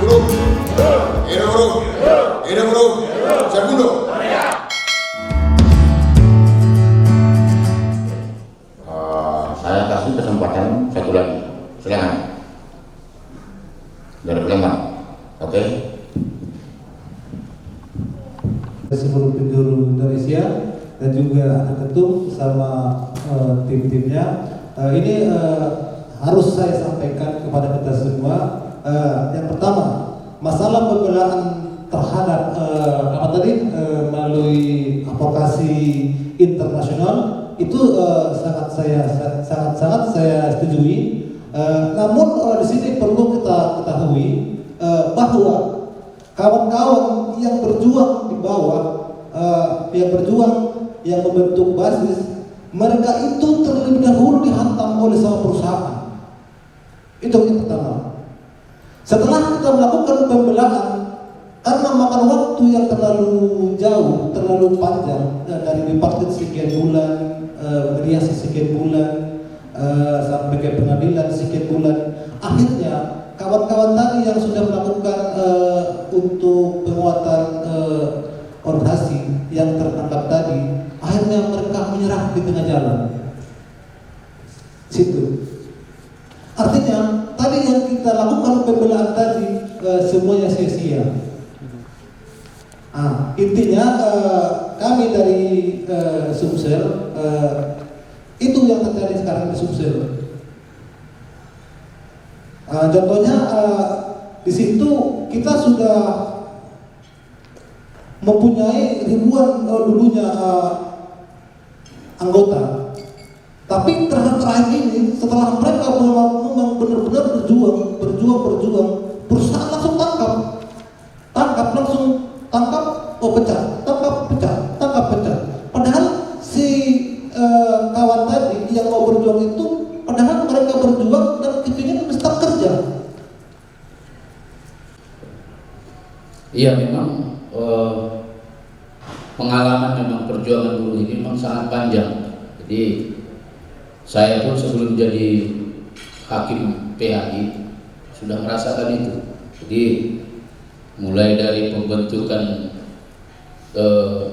Hidup bro. Hidup bro. Segundo. Saya kasih kesempatan satu lagi. Silakan. Dari Palembang. Oke. Seluruh penjuru Indonesia dan juga anak ketum bersama tim-timnya. Ini harus saya sampaikan kepada kita semua. Yang pertama, masalah pembelaan terhadap melalui advokasi internasional itu sangat saya setujui. Namun di sini perlu kita ketahui bahwa kawan-kawan yang berjuang di bawah, yang membentuk basis, mereka itu terlebih dahulu dihantam oleh sebuah perusahaan. Itu yang pertama. Setelah kita melakukan pembelaan, karena makan waktu yang terlalu jauh, terlalu panjang, dari bipartit sekian bulan, mediasi sekian bulan, sampai ke pengadilan sekian bulan, akhirnya kawan-kawan tadi yang sudah melakukan untuk penguatan organisasi yang tertangkap tadi, akhirnya mereka menyerah di tengah jalan. Situ. Artinya tadi yang kita lakukan pembelaan tadi semuanya sia-sia. Intinya kami dari Sumsel, itu yang terjadi sekarang di Sumsel. Contohnya di situ kita sudah mempunyai ribuan dulunya anggota, tapi terakhir ini setelah mereka memang benar-benar berjuang, perusahaan langsung tangkap, pecah. Padahal si kawan tadi yang mau berjuang itu, padahal mereka berjuang dan kepingin mesti kerja. Iya, memang pengalaman memang perjuangan buruh ini memang sangat panjang. Jadi saya pun sebelum jadi hakim PHI sudah merasakan itu. Jadi mulai dari pembentukan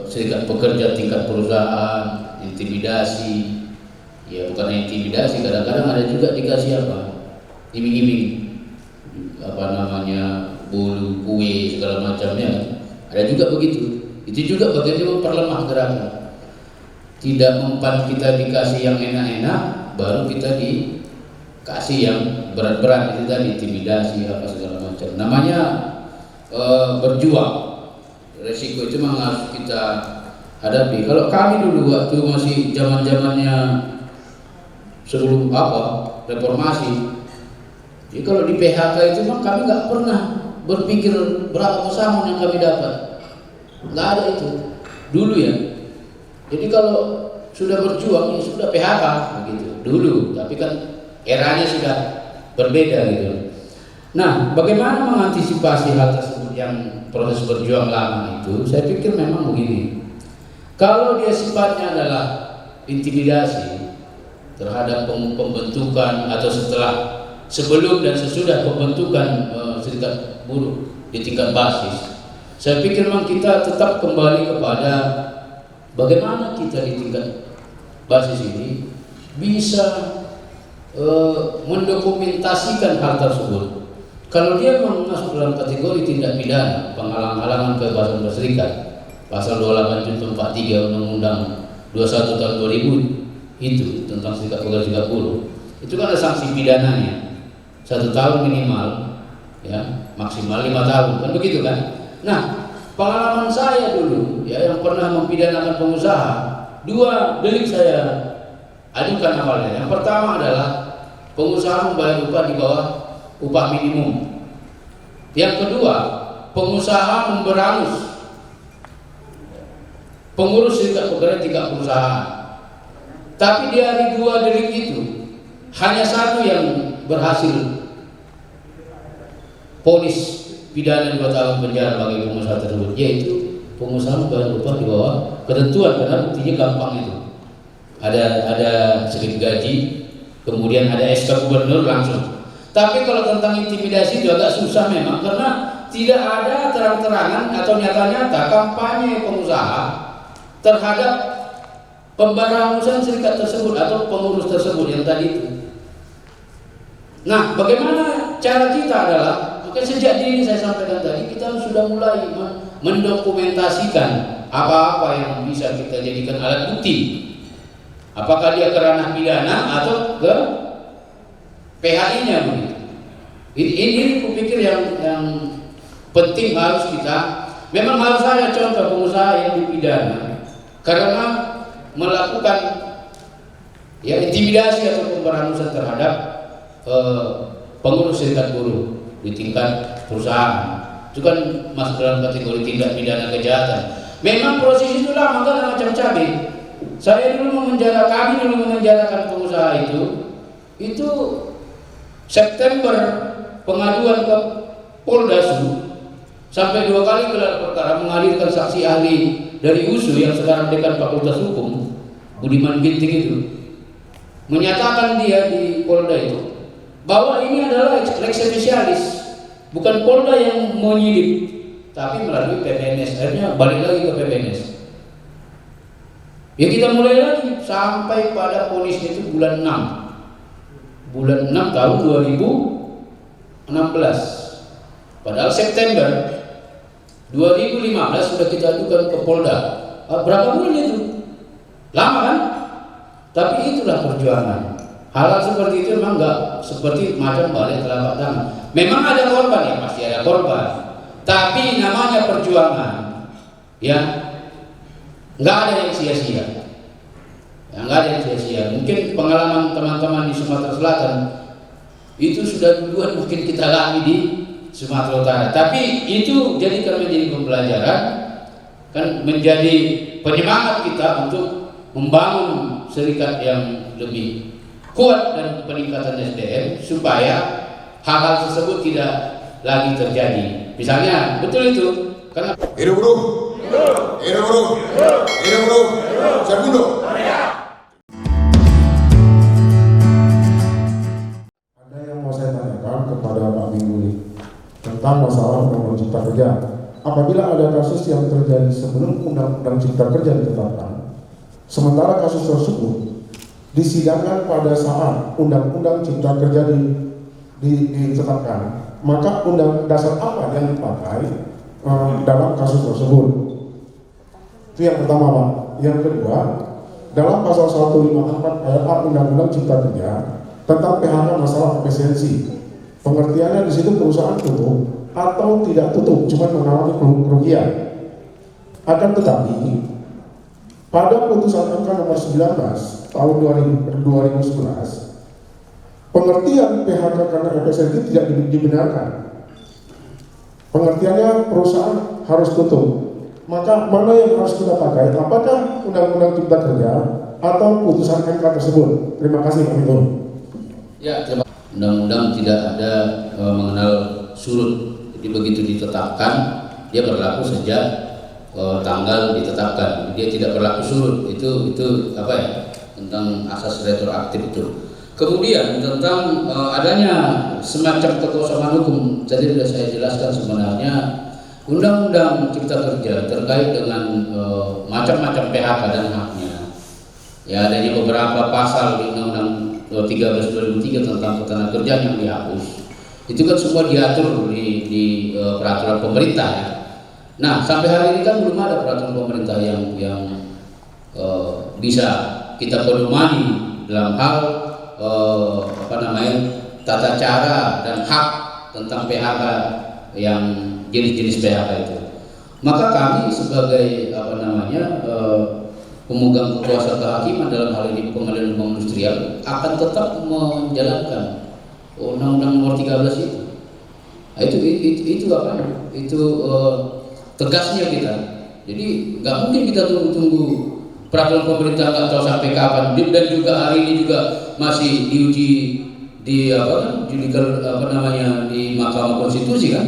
serikat pekerja tingkat perusahaan, intimidasi, ya bukan intimidasi, kadang-kadang ada juga dikasih iming-iming, bulu, kue, segala macamnya, ada juga begitu. Itu juga bagian memperlemah gerakan. Tidak mempan kita dikasih yang enak-enak, baru kita dikasih yang berat-berat, itu tadi intimidasi apa segala macam. Namanya berjuang. Resiko itu memang harus kita hadapi. Kalau kami dulu waktu masih zaman-zamannya sebelum reformasi, jadi kalau di PHK itu memang kami nggak pernah berpikir berapa pesangon yang kami dapat, nggak ada itu dulu ya. Jadi kalau sudah berjuang ya sudah PHK begitu dulu, tapi kan eranya sudah berbeda gitu. Nah, bagaimana mengantisipasi hal tersebut yang proses berjuang lama itu? Saya pikir memang begini. Kalau dia sifatnya adalah intimidasi terhadap pembentukan atau sebelum dan sesudah pembentukan serikat buruh di tingkat basis, saya pikir memang kita tetap kembali kepada bagaimana kita di tingkat basis ini bisa mendokumentasikan hal tersebut. Kalau dia masuk dalam kategori tindak pidana penghalang-halangan kebebasan berserikat, pasal 28 junto 43 Undang-Undang 21 tahun 2000 itu tentang serikat pekerja serikat buruh, itu kan ada sanksi pidananya 1 tahun minimal, ya maksimal 5 tahun, kan begitu kan? Nah, pengalaman saya dulu ya yang pernah mempidanakan pengusaha, 2 delik saya ajukan awalnya. Yang pertama adalah pengusaha membayar upah di bawah upah minimum. Yang kedua, pengusaha memberangus pengurus serikat pekerja tingkat perusahaan. Tapi dari 2 delik itu hanya 1 yang berhasil vonis pidana 2 tahun penjara bagi pengusaha tersebut, yaitu pengusaha membayar upah di bawah ketentuan, karena buktinya gampang itu. Ada slip gaji, kemudian ada SK gubernur langsung. Tapi kalau tentang intimidasi itu agak susah memang, karena tidak ada terang-terangan atau nyata-nyata kampanye pengusaha terhadap pemberangusan serikat tersebut atau pengurus tersebut yang tadi itu. Nah, bagaimana cara kita adalah, maka sejak dini saya sampaikan tadi, kita sudah mulai mendokumentasikan apa-apa yang bisa kita jadikan alat bukti. Apakah dia ke ranah pidana atau ke PHI-nya begitu. Ini kupikir yang penting harus kita, memang harus ada contoh pengusaha yang dipidana karena melakukan ya intimidasi atau pemberangusan terhadap pengurus serikat buruh di tingkat perusahaan. Itu kan masuk dalam kategori tindak pidana kejahatan. Memang proses itu lama, kan macam cabai. Saya dulu kami dulu memenjarakan pengusaha itu September pengaduan ke Polda sampai 2 kali gelar perkara menghadirkan saksi ahli dari USU yang sekarang dekan Fakultas Hukum, Budiman Ginting itu, menyatakan dia di Polda itu bahwa ini adalah lex specialis, bukan Polda yang menyidik, tapi melalui PPNS. Akhirnya balik lagi ke PPNS. Ya kita mulai lagi sampai pada ponisnya itu bulan 6 tahun 2016. Padahal September 2015 sudah kita ajukan ke Polda. Berapa bulan itu? Lama kan? Tapi itulah perjuangan. Hal seperti itu memang enggak seperti macam balik telapak tangan. Memang ada korban, ya pasti ada korban. Tapi namanya perjuangan, ya nggak ada yang sia-sia. Ya, nggak ada yang sia-sia. Mungkin pengalaman teman-teman di Sumatera Selatan itu sudah duluan mungkin kita alami di Sumatera Utara. Tapi itu jadikan menjadi pembelajaran, kan menjadi penyemangat kita untuk membangun serikat yang lebih kuat dan peningkatan SDM supaya hal-hal tersebut tidak lagi terjadi. Misalnya betul itu karena Hidup buruh. Hidup buruh. Hidup buruh. Segundo. Ada yang mau saya tanyakan kepada Pak Minggu tentang masalah Undang-Undang Cipta Kerja. Apabila ada kasus yang terjadi sebelum Undang-Undang Cipta Kerja ditetapkan, sementara kasus tersebut disidangkan pada saat Undang-Undang Cipta Kerja ditetapkan, maka undang dasar apa yang dipakai dalam kasus tersebut? Itu yang pertama, Pak. Yang kedua, dalam pasal 154 ayat A Undang-Undang Cipta Kerja tentang PHK masalah efisiensi, pengertiannya di situ perusahaan tutup atau tidak tutup, cuma mengalami kerugian. Akan tetapi pada putusan MK nomor 19 tahun 2011, pengertian PHK karena efisiensi tidak dibenarkan. Pengertiannya perusahaan harus tutup. Maka mana yang harus kita pakai? Apakah Undang-Undang Cipta Kerja atau putusan MK tersebut? Terima kasih, Pak Menteri. ya undang-undang tidak ada mengenal surut. Jadi begitu ditetapkan dia berlaku sejak tanggal ditetapkan. Dia tidak berlaku surut. Itu apa ya? Tentang asas retroaktif itu. Kemudian tentang adanya semacam kekosongan hukum, tadi sudah saya jelaskan sebenarnya Undang-Undang Cipta Kerja terkait dengan macam-macam PHK dan haknya. Ya, adanya beberapa pasal di Undang-Undang 13/2003 tentang ketenagakerjaan yang dihapus. Itu kan semua diatur di peraturan pemerintah ya. Nah, sampai hari ini kan belum ada peraturan pemerintah yang bisa kita pedomani dalam hal tata cara dan hak tentang PHK yang jenis-jenis PHK itu. Maka kami sebagai pemegang kekuasaan kehakiman dalam hal ini Pengadilan Umum Industrial akan tetap menjalankan Undang-Undang Nomor 13 itu. Nah, itu apa? Itu tegasnya kita. Jadi nggak mungkin kita tunggu peraturan pemerintah nggak tahu sampai kapan, dan juga hari ini juga masih diuji di di Mahkamah Konstitusi kan.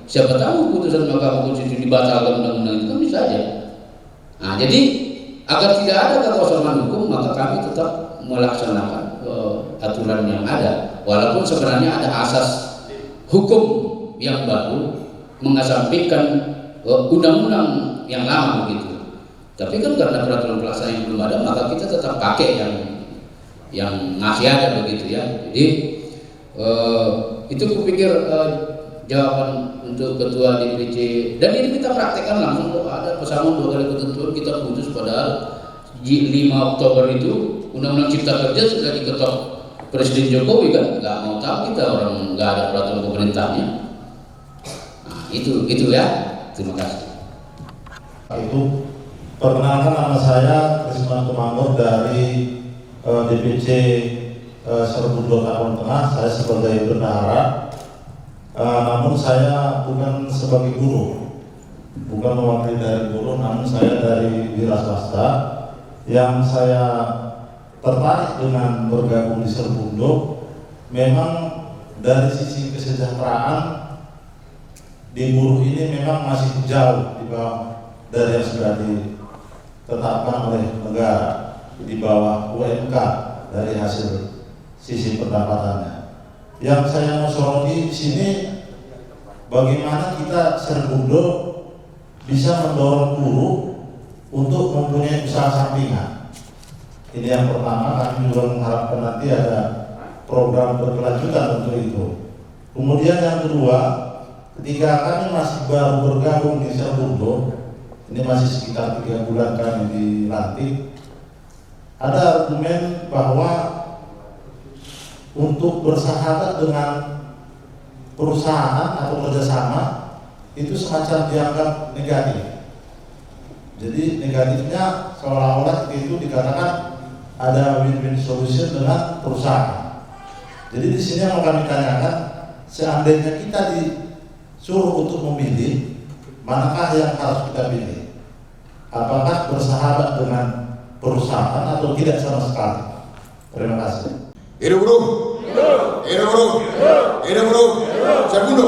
Siapa tahu putusan Mahkamah Konstitusi dibatalkan undang-undang itu kan bisa aja. Nah, jadi agar tidak ada kekosongan hukum, maka kami tetap melaksanakan aturan yang ada. walaupun sebenarnya ada asas hukum yang baru mengesampingkan undang-undang yang lama begitu. Tapi kan karena peraturan pelaksana yang belum ada, maka kita tetap pakai yang masih ada begitu ya. Jadi itu kupikir jawaban untuk ketua DPC, dan ini kita praktekkan langsung. Ada pesangon 2 kali ketentuan kita putus, padahal 5 Oktober itu Undang-Undang Cipta Kerja sudah diketok Presiden Jokowi kan, nggak mau tahu kita orang nggak ada peraturan pemerintahnya. Nah, itu ya. Terima kasih. Itu perkenalkan, nama saya Krisman Tumanggur dari DPC Serbundo Kampung Tengah. Saya sebagai bendahara, namun saya bukan sebagai guru, bukan mewakili dari guru, namun saya dari wira swasta. Yang saya tertarik dengan bergabung di Serbundo memang dari sisi kesejahteraan di buruh ini memang masih jauh di bawah dari yang sudah ditetapkan oleh negara, di bawah UMK dari hasil sisi pendapatannya. Yang saya mau soroti di sini, bagaimana kita Serbundo bisa mendorong buruh untuk mempunyai usaha sampingan. Ini yang pertama, kami juga mengharapkan nanti ada program berkelanjutan untuk itu. Kemudian yang kedua, ketika kami masih baru bergabung di Serbundo, ini masih sekitar 3 bulan kami dilantik, ada argumen bahwa untuk bersahabat dengan perusahaan atau kerjasama itu semacam dianggap negatif. Jadi negatifnya seolah-olah itu dikatakan ada win-win solution dengan perusahaan. Jadi di sini yang mau kami tanyakan, seandainya kita disuruh untuk memilih, manakah yang harus kita pilih? Apakah bersahabat dengan perusahaan atau tidak sama sekali? Terima kasih. Hidup buruh, hidup buruh, hidup buruh, Serbundo.